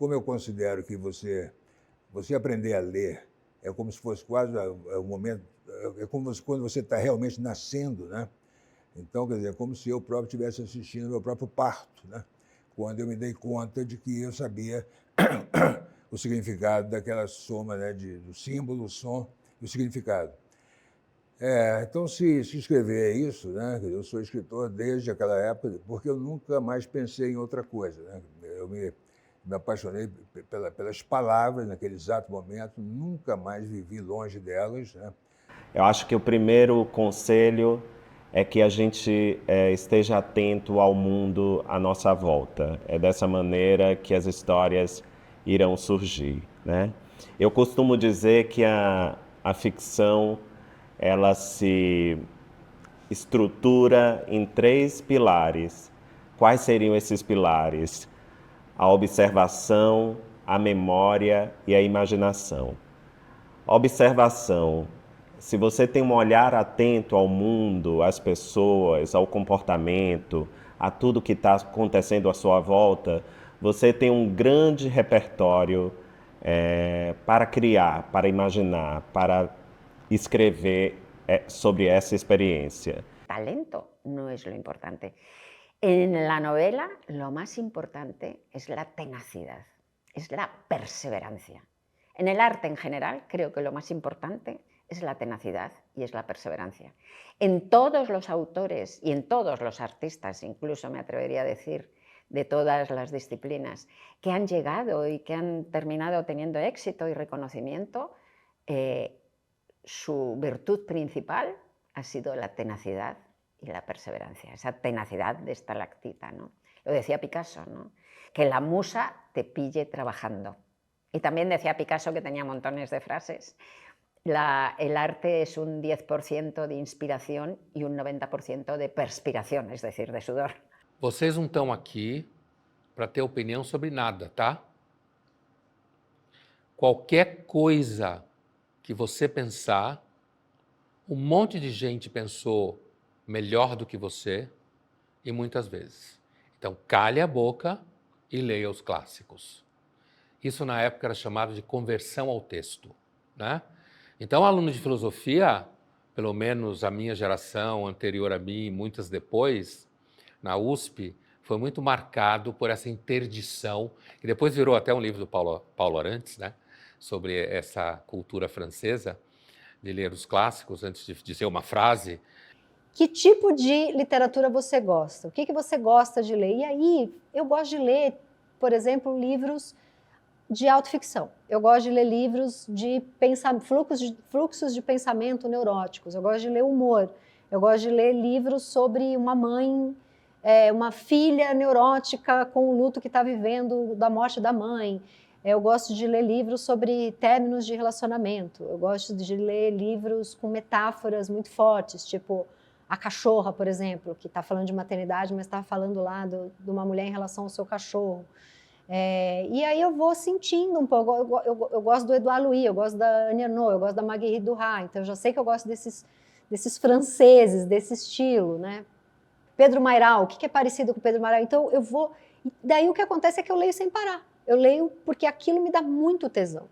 como eu considero que você aprender a ler é como se fosse quase o momento, é como quando você está realmente nascendo, né? Então, quer dizer, é como se eu próprio estivesse assistindo ao meu próprio parto, né? Quando eu me dei conta de que eu sabia o significado daquela soma, né, do símbolo, o som e o significado. Então, se escrever é isso, né? Eu sou escritor desde aquela época, porque eu nunca mais pensei em outra coisa, né? Eu me apaixonei pelas palavras naquele exato momento, nunca mais vivi longe delas, né? Eu acho que o primeiro conselho é que a gente esteja atento ao mundo à nossa volta. É dessa maneira que as histórias irão surgir, né? Eu costumo dizer que a ficção ela se estrutura em 3 pilares. Quais seriam esses pilares? A observação, a memória e a imaginação. Observação. Se você tem um olhar atento ao mundo, às pessoas, ao comportamento, a tudo que está acontecendo à sua volta, você tem um grande repertório para criar, para imaginar, para escrever sobre essa experiência. Talento no es lo importante. En la novela lo más importante es la tenacidad, es la perseverancia. En el arte en general creo que lo más importante es la tenacidad y es la perseverancia. En todos los autores y en todos los artistas, incluso me atrevería a decir, de todas las disciplinas, que han llegado y que han terminado teniendo éxito y reconocimiento, su virtud principal ha sido la tenacidad y la perseverancia, esa tenacidad de estalactita, ¿no? Lo decía Picasso, ¿no? Que la musa te pille trabajando. Y también decía Picasso, que tenía montones de frases, el arte es un 10% de inspiración y un 90% de perspiración, es decir, de sudor. Vocês não estão aqui para ter opinião sobre nada, tá? Qualquer coisa que você pensar, um monte de gente pensou melhor do que você e muitas vezes. Então, calhe a boca e leia os clássicos. Isso na época era chamado de conversão ao texto, né? Então, aluno de filosofia, pelo menos a minha geração anterior a mim e muitas depois, na USP, foi muito marcado por essa interdição, que depois virou até um livro do Paulo Arantes, né? Sobre essa cultura francesa, de ler os clássicos antes de dizer uma frase. Que tipo de literatura você gosta? O que você gosta de ler? E aí, eu gosto de ler, por exemplo, livros de autoficção. Eu gosto de ler livros de fluxos de pensamento neuróticos. Eu gosto de ler humor. Eu gosto de ler livros sobre uma mãe, uma filha neurótica com o luto que está vivendo da morte da mãe. Eu gosto de ler livros sobre términos de relacionamento. Eu gosto de ler livros com metáforas muito fortes, tipo A Cachorra, por exemplo, que está falando de maternidade, mas está falando lá de uma mulher em relação ao seu cachorro. E aí eu vou sentindo um pouco. Eu gosto do Edouard Louis, eu gosto da Annie Ernaux, eu gosto da Marguerite Duras, então eu já sei que eu gosto desses franceses, desse estilo, né? Pedro Mairal, o que é parecido com Pedro Mairal? Então eu vou... Daí o que acontece é que eu leio sem parar. Eu leio porque aquilo me dá muito tesão.